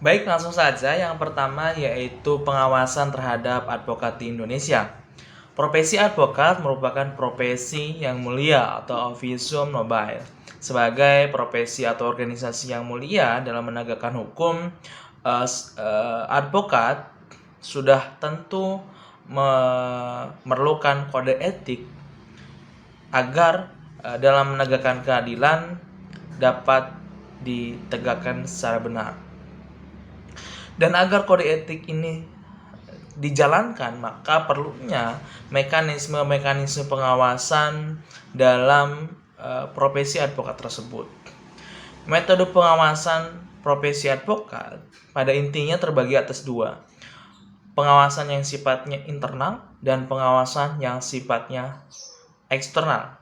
Baik, langsung saja. Yang pertama yaitu pengawasan terhadap advokat di Indonesia. Profesi advokat merupakan profesi yang mulia atau officium nobile. Sebagai profesi atau organisasi yang mulia dalam menegakkan hukum, advokat sudah tentu memerlukan kode etik agar dalam menegakkan keadilan dapat ditegakkan secara benar. Dan agar kode etik ini dijalankan, maka perlunya mekanisme-mekanisme pengawasan dalam profesi advokat tersebut. Metode pengawasan profesi advokat pada intinya terbagi atas dua. Pengawasan yang sifatnya internal dan pengawasan yang sifatnya eksternal.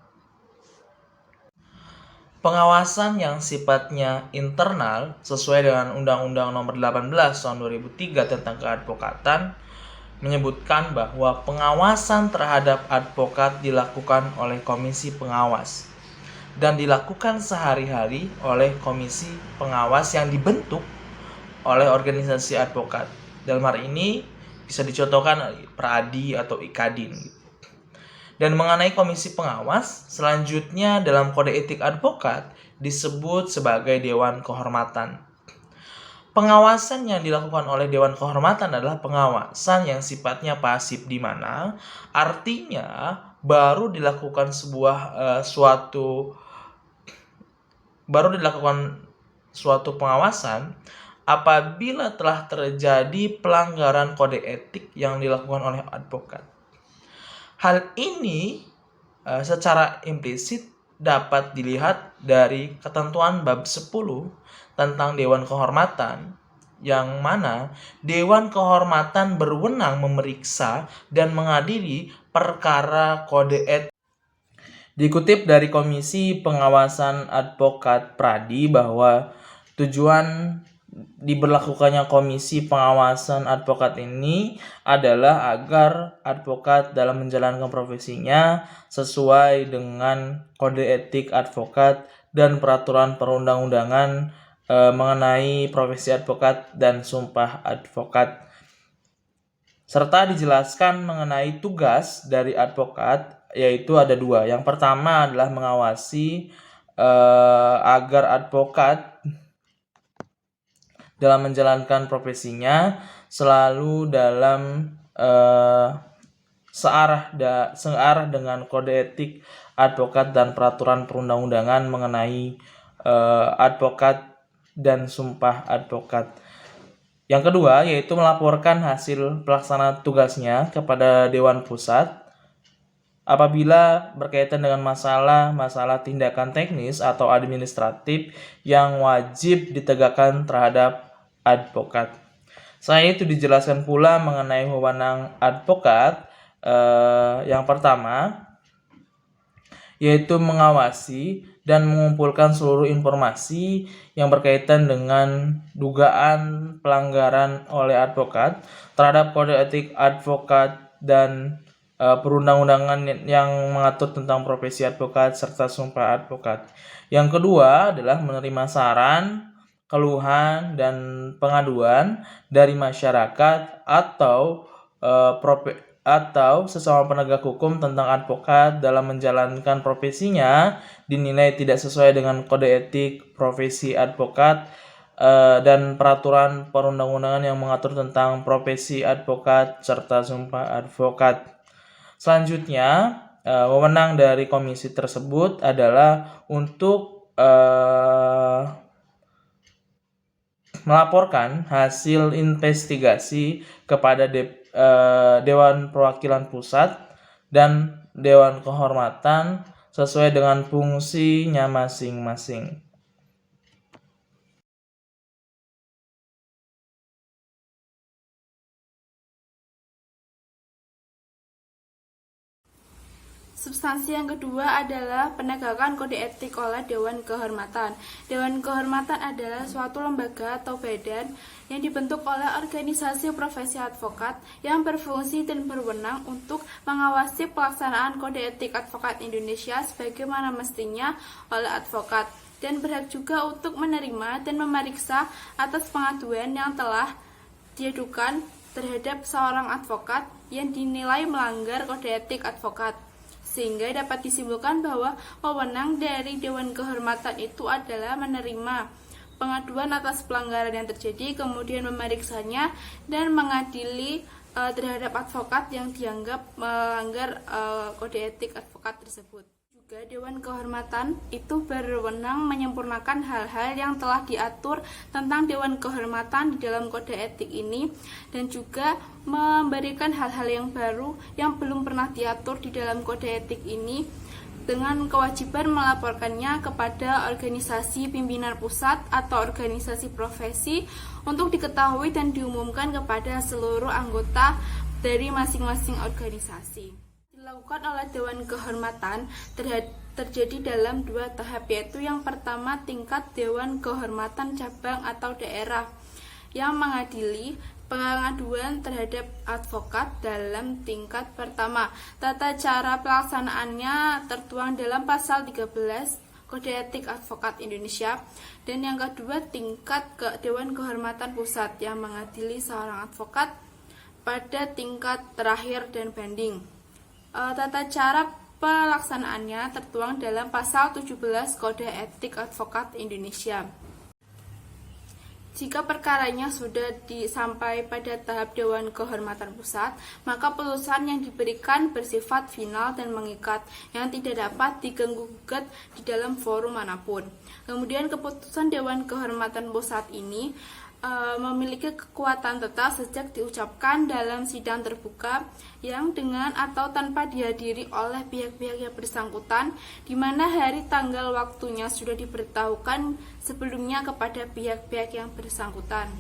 Pengawasan yang sifatnya internal sesuai dengan Undang-Undang Nomor 18 Tahun 2003 tentang keadvokatan menyebutkan bahwa pengawasan terhadap advokat dilakukan oleh komisi pengawas dan dilakukan sehari-hari oleh komisi pengawas yang dibentuk oleh organisasi advokat. Dalam hal ini bisa dicontohkan Peradi atau Ikadin. Dan mengenai komisi pengawas, selanjutnya dalam kode etik advokat disebut sebagai Dewan Kehormatan. Pengawasan yang dilakukan oleh Dewan Kehormatan adalah pengawasan yang sifatnya pasif, di mana artinya baru dilakukan suatu pengawasan apabila telah terjadi pelanggaran kode etik yang dilakukan oleh advokat. Hal ini secara implisit dapat dilihat dari ketentuan bab 10 tentang Dewan Kehormatan, yang mana Dewan Kehormatan berwenang memeriksa dan mengadili perkara kode etik. Dikutip dari Komisi Pengawasan Advokat Pradi bahwa tujuan diberlakukannya Komisi Pengawasan Advokat ini adalah agar advokat dalam menjalankan profesinya sesuai dengan kode etik advokat dan peraturan perundang-undangan mengenai profesi advokat dan sumpah advokat. Serta dijelaskan mengenai tugas dari advokat, yaitu ada dua. Yang pertama adalah mengawasi agar advokat dalam menjalankan profesinya selalu dalam searah dengan kode etik advokat dan peraturan perundang-undangan mengenai advokat dan sumpah advokat. Yang kedua yaitu melaporkan hasil pelaksana tugasnya kepada Dewan Pusat apabila berkaitan dengan masalah tindakan teknis atau administratif yang wajib ditegakkan terhadap advokat. Selain itu dijelaskan pula mengenai wewenang advokat. Yang pertama yaitu mengawasi dan mengumpulkan seluruh informasi yang berkaitan dengan dugaan pelanggaran oleh advokat terhadap kode etik advokat dan perundang-undangan yang mengatur tentang profesi advokat serta sumpah advokat. Yang kedua adalah menerima saran, keluhan, dan pengaduan dari masyarakat atau sesama penegak hukum tentang advokat dalam menjalankan profesinya dinilai tidak sesuai dengan kode etik profesi advokat dan peraturan perundang-undangan yang mengatur tentang profesi advokat serta sumpah advokat. Selanjutnya, wewenang dari komisi tersebut adalah untuk melaporkan hasil investigasi kepada Dewan Perwakilan Pusat dan Dewan Kehormatan sesuai dengan fungsinya masing-masing. Substansi yang kedua adalah penegakan kode etik oleh Dewan Kehormatan. Dewan Kehormatan adalah suatu lembaga atau badan yang dibentuk oleh organisasi profesi advokat yang berfungsi dan berwenang untuk mengawasi pelaksanaan kode etik advokat Indonesia sebagaimana mestinya oleh advokat. dan berhak juga untuk menerima dan memeriksa atas pengaduan yang telah diadukan terhadap seorang advokat yang dinilai melanggar kode etik advokat, sehingga dapat disimpulkan bahwa wewenang dari Dewan Kehormatan itu adalah menerima pengaduan atas pelanggaran yang terjadi, kemudian memeriksanya dan mengadili terhadap advokat yang dianggap melanggar kode etik advokat tersebut. Juga Dewan Kehormatan itu berwenang menyempurnakan hal-hal yang telah diatur tentang Dewan Kehormatan di dalam kode etik ini, dan juga memberikan hal-hal yang baru yang belum pernah diatur di dalam kode etik ini, dengan kewajiban melaporkannya kepada organisasi pimpinan pusat atau organisasi profesi untuk diketahui dan diumumkan kepada seluruh anggota dari masing-masing organisasi. Dilakukan oleh Dewan Kehormatan terjadi dalam 2 tahap, yaitu yang pertama tingkat Dewan Kehormatan cabang atau daerah yang mengadili pengaduan terhadap advokat dalam tingkat pertama. Tata cara pelaksanaannya tertuang dalam pasal 13 Kode Etik Advokat Indonesia. Dan yang kedua, tingkat Dewan Kehormatan Pusat yang mengadili seorang advokat pada tingkat terakhir dan banding. Tata cara pelaksanaannya tertuang dalam pasal 17 Kode Etik Advokat Indonesia. Jika perkaranya sudah sampai pada tahap Dewan Kehormatan Pusat, maka putusan yang diberikan bersifat final dan mengikat, yang tidak dapat diganggu-gugat di dalam forum manapun. Kemudian keputusan Dewan Kehormatan Pusat ini memiliki kekuatan tetap sejak diucapkan dalam sidang terbuka yang dengan atau tanpa dihadiri oleh pihak-pihak yang bersangkutan, di mana hari tanggal waktunya sudah diberitahukan sebelumnya kepada pihak-pihak yang bersangkutan.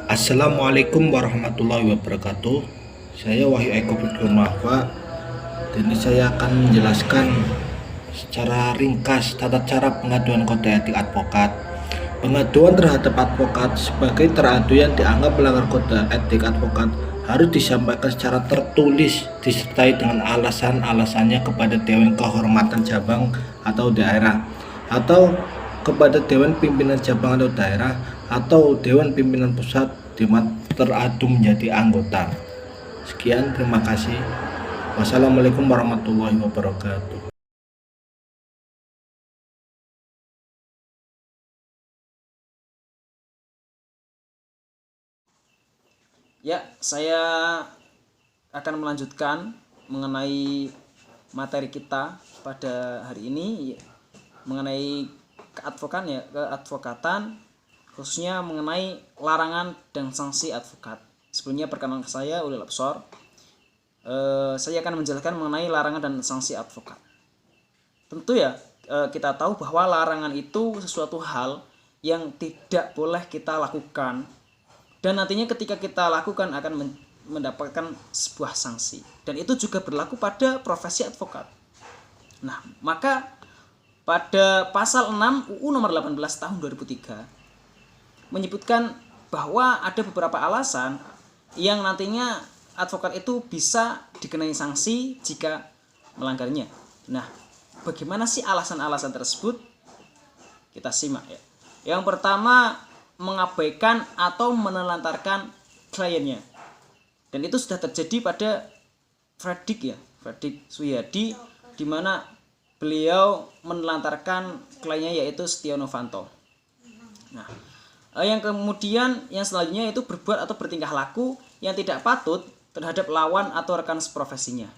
Assalamualaikum warahmatullahi wabarakatuh. Saya Wahyu Eko Fikri Mahwa, dan ini saya akan menjelaskan secara ringkas tata cara pengaduan kode etik advokat. Pengaduan terhadap advokat sebagai teradu yang dianggap melanggar kode etik advokat harus disampaikan secara tertulis disertai dengan alasan-alasannya kepada Dewan Kehormatan Cabang atau daerah, atau kepada Dewan Pimpinan Cabang atau daerah, atau Dewan Pimpinan Pusat di mana teradu menjadi anggota. Sekian, terima kasih. Wassalamualaikum warahmatullahi wabarakatuh. Ya, saya akan melanjutkan mengenai materi kita pada hari ini, mengenai keadvokatan, khususnya mengenai larangan dan sanksi advokat. Sebelumnya perkenalan saya Ulil Absor. Saya akan menjelaskan mengenai larangan dan sanksi advokat. Tentu ya, kita tahu bahwa larangan itu sesuatu hal yang tidak boleh kita lakukan, dan nantinya ketika kita lakukan akan mendapatkan sebuah sanksi, dan itu juga berlaku pada profesi advokat. Nah, maka pada pasal 6 UU nomor 18 tahun 2003 menyebutkan bahwa ada beberapa alasan yang nantinya advokat itu bisa dikenai sanksi jika melanggarnya. Nah, bagaimana sih alasan-alasan tersebut? Kita simak ya. Yang pertama, mengabaikan atau menelantarkan kliennya. Dan itu sudah terjadi pada Fredrik Suyadi, di mana beliau menelantarkan kliennya yaitu Setia Novanto. Nah, yang selanjutnya itu berbuat atau bertingkah laku yang tidak patut terhadap lawan atau rekan seprofesinya.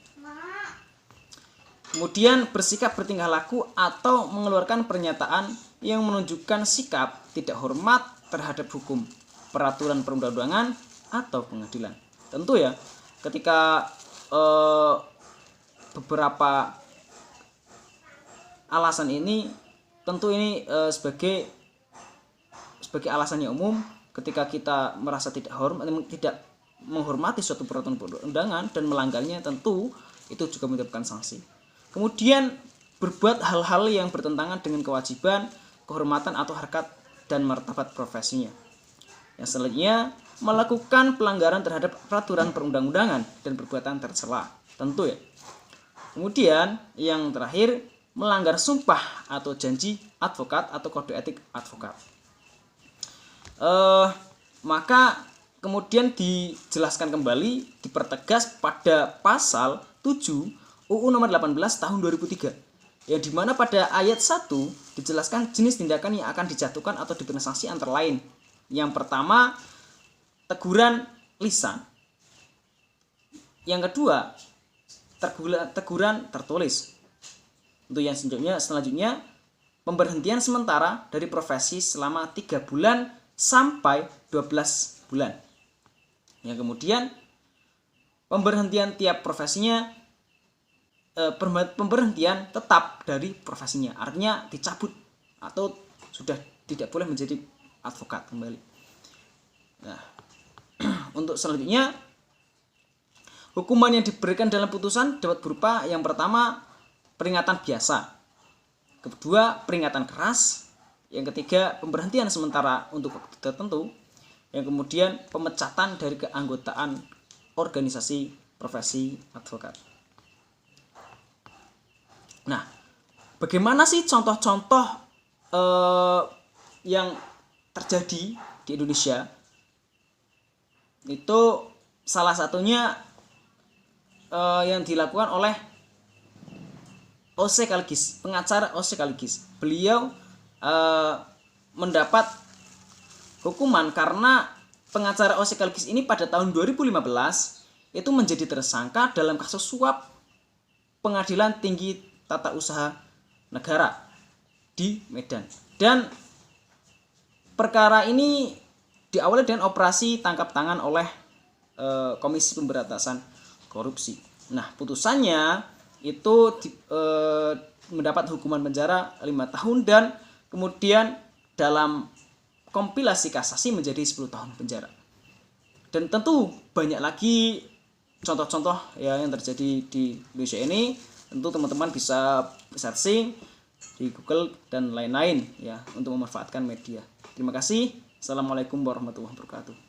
Kemudian bersikap bertingkah laku atau mengeluarkan pernyataan yang menunjukkan sikap tidak hormat terhadap hukum, peraturan perundang-undangan, atau pengadilan. Tentu ya, ketika beberapa alasan ini, tentu ini sebagai alasan yang umum. Ketika kita merasa tidak menghormati suatu peraturan perundang-undangan dan melanggarnya, tentu itu juga menyebabkan sanksi. Kemudian berbuat hal-hal yang bertentangan dengan kewajiban, kehormatan atau harkat dan martabat profesinya. Yang selanjutnya, melakukan pelanggaran terhadap peraturan perundang-undangan dan perbuatan tercela. Tentu ya. Kemudian yang terakhir, melanggar sumpah atau janji advokat atau kode etik advokat. Maka kemudian dijelaskan kembali, dipertegas pada pasal 7 UU nomor 18 tahun 2003, yang dimana pada ayat 1 dijelaskan jenis tindakan yang akan dijatuhkan atau diberi sanksi antara lain. Yang pertama, teguran lisan. Yang kedua, teguran tertulis. Untuk yang selanjutnya, pemberhentian sementara dari profesi selama 3 bulan sampai 12 bulan. Yang kemudian, pemberhentian tiap profesinya, pemberhentian tetap dari profesinya, artinya dicabut atau sudah tidak boleh menjadi advokat kembali. Nah, untuk selanjutnya, hukuman yang diberikan dalam putusan dapat berupa yang pertama, peringatan biasa, kedua, peringatan keras, yang ketiga, pemberhentian sementara untuk waktu tertentu, yang kemudian pemecatan dari keanggotaan organisasi profesi advokat. Nah, bagaimana sih contoh-contoh yang terjadi di Indonesia? Itu salah satunya yang dilakukan oleh O.C. Kaligis, pengacara O.C. Kaligis. Beliau mendapat hukuman karena pengacara O.C. Kaligis ini pada tahun 2015 itu menjadi tersangka dalam kasus suap Pengadilan Tinggi Tata Usaha Negara di Medan. Dan perkara ini diawali dengan operasi tangkap tangan oleh Komisi Pemberantasan Korupsi. Nah, putusannya itu mendapat hukuman penjara 5 tahun dan kemudian dalam kompilasi kasasi menjadi 10 tahun penjara. Dan tentu banyak lagi contoh-contoh ya yang terjadi di Indonesia ini. Tentu teman-teman bisa searching di Google dan lain-lain ya untuk memanfaatkan media. Terima kasih. Assalamualaikum warahmatullahi wabarakatuh.